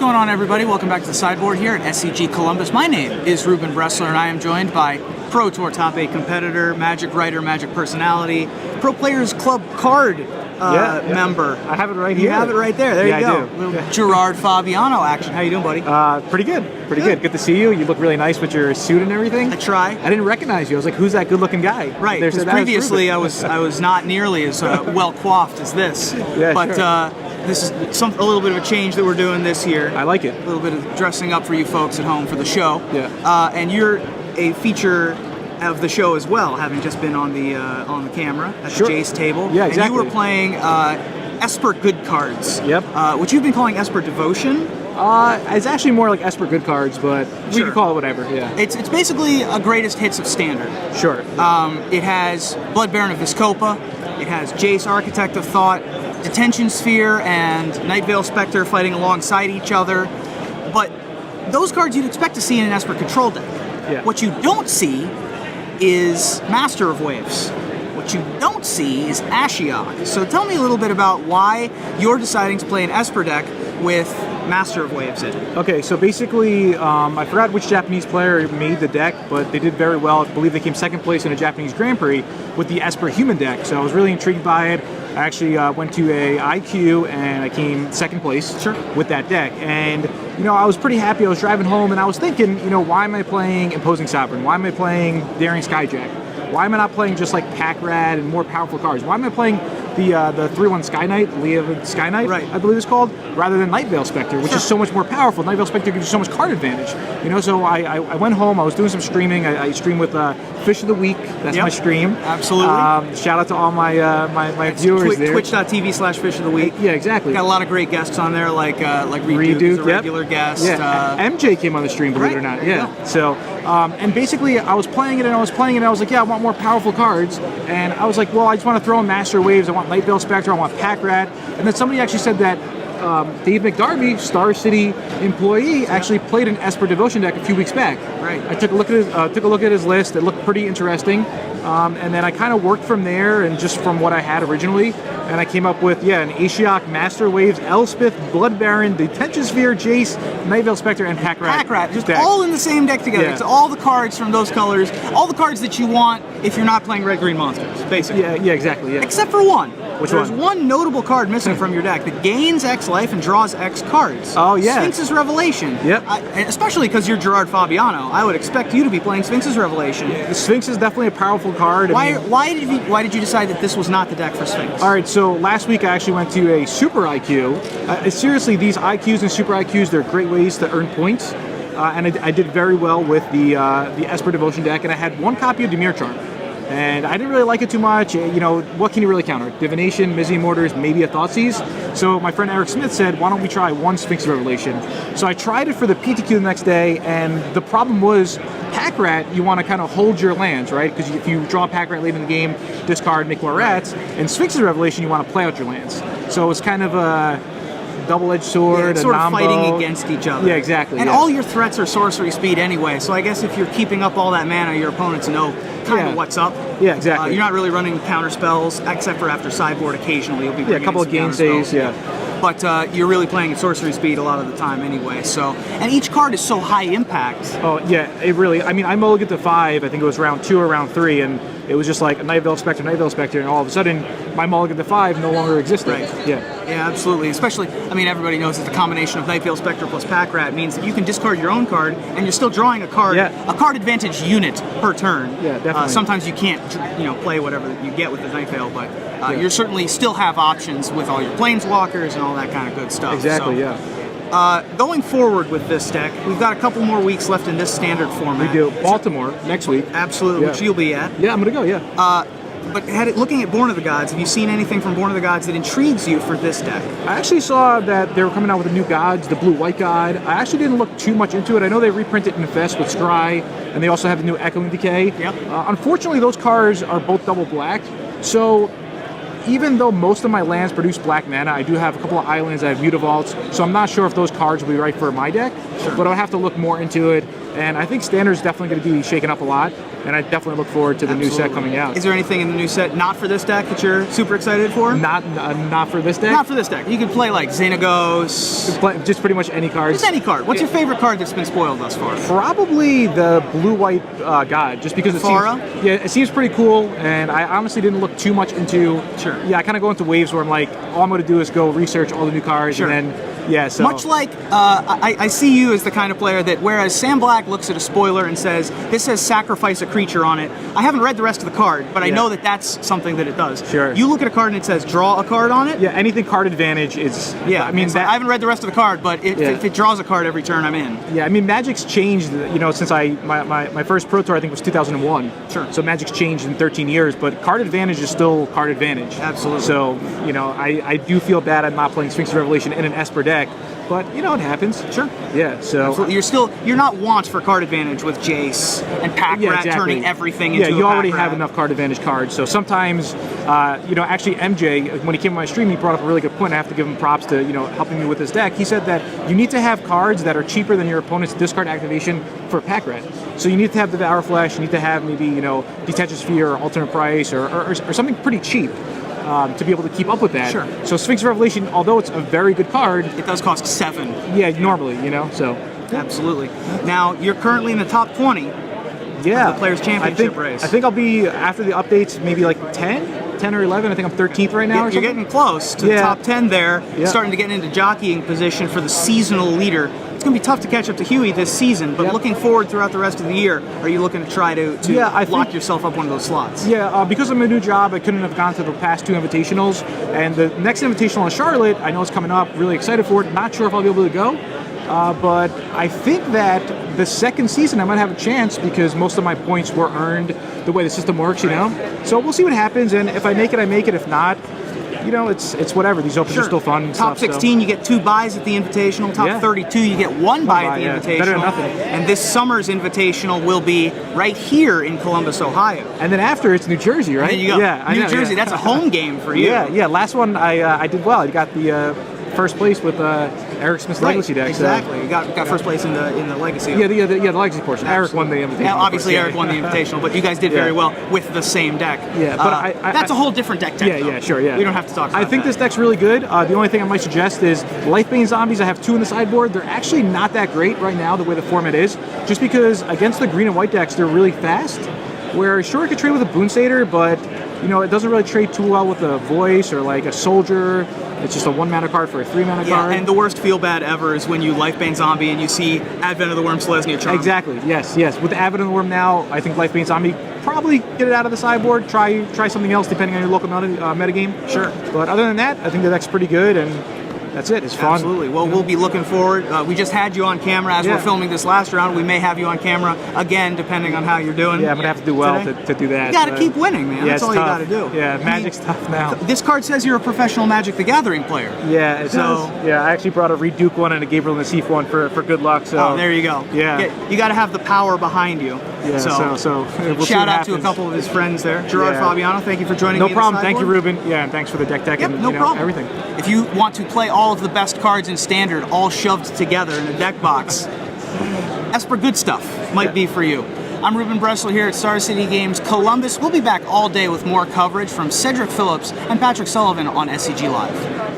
going on, everybody? Welcome back to the sideboard here at SCG Columbus. My name is Ruben Bressler, and I am joined by Pro Tour Top 8 competitor, Magic writer, Magic personality, Pro Players Club card member. I have it right here. You have it right there. There you go. I do. Little Gerard Fabiano action. How you doing, buddy? Pretty good. Pretty good. Good to see you. You look really nice with your suit and everything. I try. I didn't recognize you. I was like, who's that good-looking guy? Right. Because previously I was not nearly as well coiffed as this. Yeah, but sure. This is a little bit of a change that we're doing this year. I like it. A little bit of dressing up for you folks at home for the show. Yeah. And you're a feature of the show as well, having just been on the camera at the Jace table. Yeah, exactly. And you were playing Esper Good Cards. Yep. Which you've been calling Esper Devotion. It's actually more like Esper Good Cards, but we can call it whatever. Yeah. It's basically a greatest hits of Standard. Sure. It has Blood Baron of Viscopa. It has Jace, Architect of Thought, Detention Sphere, and Nightveil Spectre fighting alongside each other. But those cards you'd expect to see in an Esper control deck. Yeah. What you don't see is Master of Waves. What you don't see is Ashiok. So tell me a little bit about why you're deciding to play an Esper deck with Master of Waves in it. Okay, so basically, I forgot which Japanese player made the deck, but they did very well. I believe they came second place in a Japanese Grand Prix with the Esper Human deck, so I was really intrigued by it. I actually went to a IQ and I came second place with that deck. And, you know, I was pretty happy. I was driving home and I was thinking, you know, why am I playing Imposing Sovereign? Why am I playing Daring Skyjack? Why am I not playing just like Pack Rat and more powerful cards? Why am I playing the 3/1 Sky Knight, Leah Sky Knight, I believe it's called, rather than Nightveil Spectre, which is so much more powerful. Nightveil Spectre gives you so much card advantage. You know, so I went home, I was doing some streaming. I streamed with Fish of the Week. That's my stream. Absolutely. Shout out to all my viewers there. Twitch.tv/Fish of the Week. Yeah, exactly. Got a lot of great guests on there, like Reduke is a regular guest. Yeah, MJ came on the stream, believe it or not. Yeah. So, and basically, I was playing it, and I was like, yeah, I want more powerful cards. And I was like, well, I just want to throw in Master Waves. I want Nightveil Spectre. I want Pack Rat. And then somebody actually said that Dave McDarby, Star City employee, actually played an Esper Devotion deck a few weeks back. Right. I took a look at his list. It looked pretty interesting. And then I kind of worked from there, and just from what I had originally, and I came up with an Ashiok, Master Waves, Elspeth, Blood Baron, Detention Sphere, Jace, Nightveil Spectre, and Pack Rat. Pack Rat, just all in the same deck together. Yeah. It's all the cards from those colors, all the cards that you want if you're not playing red-green monsters, basically. Yeah, exactly. Yeah. Except for one. There's one notable card missing from your deck that gains X life and draws X cards. Oh, yeah. Sphinx's Revelation. Yep. And especially because you're Gerard Fabiano, I would expect you to be playing Sphinx's Revelation. The Sphinx is definitely a powerful card. Why did you decide that this was not the deck for Sphinx? All right, so last week I actually went to a Super IQ. Seriously, these IQs and Super IQs, they're great ways to earn points. And I did very well with the Esper Devotion deck, and I had one copy of Dimir Charm. And I didn't really like it too much. You know, what can you really counter? Divination, Mizzy Mortars, maybe a Thoughtseize. So my friend Eric Smith said, why don't we try one Sphinx Revelation? So I tried it for the PTQ the next day, and the problem was Pack Rat, you want to kind of hold your lands, right? Because if you draw Pack Rat late in the game, discard, make more rats. And Sphinx's Revelation, you want to play out your lands. So it's kind of a double-edged sword, sort of Nambo. Fighting against each other. Yeah, exactly. And all your threats are sorcery speed anyway, so I guess if you're keeping up all that mana, your opponents know kind of what's up. Yeah, exactly. You're not really running counter spells, except for after sideboard occasionally. You'll be bringing a couple of game saves, But you're really playing at sorcery speed a lot of the time anyway. So, and each card is so high impact. Oh yeah, it really. I mean, I mulliganed to 5. I think it was round 2 or round 3, and it was just like a Nightveil Spectre, and all of a sudden, my mulligan to 5 no longer existed. Right. Yeah, absolutely. Especially, I mean, everybody knows that the combination of Nightveil Spectre plus Pack Rat means that you can discard your own card, and you're still drawing a card, a card advantage unit per turn. Yeah, definitely. Sometimes you can't, play whatever you get with the Nightveil, but you certainly still have options with all your Planeswalkers and all that kind of good stuff. Exactly. So, going forward with this deck, we've got a couple more weeks left in this standard format. We do. Baltimore next week. Absolutely, which you'll be at. Yeah, I'm going to go, yeah. But looking at Born of the Gods, have you seen anything from Born of the Gods that intrigues you for this deck? I actually saw that they were coming out with the new gods, the blue-white god. I actually didn't look too much into it. I know they reprinted Infest with Scry, and they also have the new Echoing Decay. Yep. Unfortunately, those cards are both double black, so even though most of my lands produce black mana, I do have a couple of islands that have Mutavaults, so I'm not sure if those cards will be right for my deck, but I'll have to look more into it. And I think Standard is definitely going to be shaken up a lot, and I definitely look forward to the new set coming out. Is there anything in the new set not for this deck that you're super excited for? Not for this deck? Not for this deck. You could play like Xenagos. Just pretty much any cards. Just any card. What's your favorite card that's been spoiled thus far? Probably the blue-white God, just because it seems pretty cool, and I honestly didn't look too much into. Sure. Yeah, I kind of go into waves where I'm like, all I'm going to do is go research all the new cards, sure. and then so much like I see you as the kind of player that whereas Sam Black looks at a spoiler and says this says sacrifice a creature on it, I haven't read the rest of the card, but I know that that's something that it does. Sure. You look at a card and it says draw a card on it. Yeah, anything card advantage is. Yeah, I mean I haven't read the rest of the card, but if it draws a card every turn, I'm in. Yeah, I mean Magic's changed. Since my first Pro Tour I think was 2001. Sure. So Magic's changed in 13 years, but card advantage is still card advantage. Absolutely. So I do feel bad I'm not playing Sphinx of Revelation in an Esper deck. But it happens. Sure. Yeah. So absolutely. You're not want for card advantage with Jace and Pack Rat turning everything into. Yeah, you already have enough card advantage cards. So sometimes, actually MJ, when he came on my stream, he brought up a really good point. I have to give him props to helping me with this deck. He said that you need to have cards that are cheaper than your opponent's discard activation for Pack Rat. So you need to have the Devour Flesh. You need to have maybe Detach Sphere or Alternate Price or something pretty cheap. To be able to keep up with that. Sure. So Sphinx of Revelation, although it's a very good card, it does cost 7. Yeah, normally, so. Absolutely. Now, you're currently in the top 20 of the Players' Championship race. I think I'll be, after the updates, maybe like 10 or 11. I think I'm 13th right now. You're getting close to the top 10 there, starting to get into jockeying position for the seasonal leader. It's going to be tough to catch up to Huey this season, but looking forward throughout the rest of the year, are you looking to try to lock yourself up one of those slots? Yeah, because I'm a new job, I couldn't have gone to the past 2 invitationals, and the next invitational in Charlotte, I know it's coming up, really excited for it, not sure if I'll be able to go, but I think that the second season I might have a chance because most of my points were earned the way the system works, So we'll see what happens, and if I make it, I make it. If not, it's whatever. These opens are still fun. Top 16, you get 2 buys at the Invitational. Top 32, you get 1 buy at the Invitational. Better than nothing. And this summer's Invitational will be right here in Columbus, Ohio. And then after, it's New Jersey, right? There you go. Yeah, New Jersey, that's a home game for you. Yeah. Last one, I did well. I got the first place with Eric Smith's Legacy deck. Exactly. So. You got first place in the Legacy. Yeah, the Legacy portion. Absolutely. Eric won the Invitational. Yeah, obviously Eric won the Invitational, but you guys did very well with the same deck. Yeah, but that's a whole different deck. Yeah, sure. We don't have to talk about I think this deck's really good. The only thing I might suggest is Lifebane Zombies. I have 2 in the sideboard. They're actually not that great right now, the way the format is, just because against the green and white decks, they're really fast. Where sure, it could trade with a Boon Satyr, but it doesn't really trade too well with a Voice or like a Soldier. It's just a 1-mana card for a 3-mana card. And the worst feel bad ever is when you Lifebane Zombie and you see Advent of the Worm Selesnya Charm. Exactly. Yes. With Advent of the Worm now, I think Lifebane Zombie probably get it out of the sideboard. Try something else depending on your local metagame. Sure. But other than that, I think the deck's pretty good and. That's it. It's fun. Absolutely. Well, we'll be looking forward. We just had you on camera as we're filming this last round. We may have you on camera again, depending on how you're doing. Yeah, I'm going to have to do well to do that. You got to keep winning, man. Yeah, that's all tough. you got to do. Yeah, Magic's tough now. This card says you're a professional Magic the Gathering player. Yeah, it does. Yeah, I actually brought a Reed Duke one and a Gabriel Nassif one for good luck. So. Oh, there you go. Yeah. You got to have the power behind you. Yeah, so we'll shout out to a couple of his friends there. Gerard, Fabiano, thank you for joining me. No problem. Thank you, Ruben. Yeah, and thanks for the deck and no problem. Everything. If you want to play all of the best cards in Standard, all shoved together in a deck box, Esper Good Stuff might be for you. I'm Ruben Bressel here at Star City Games Columbus. We'll be back all day with more coverage from Cedric Phillips and Patrick Sullivan on SCG Live.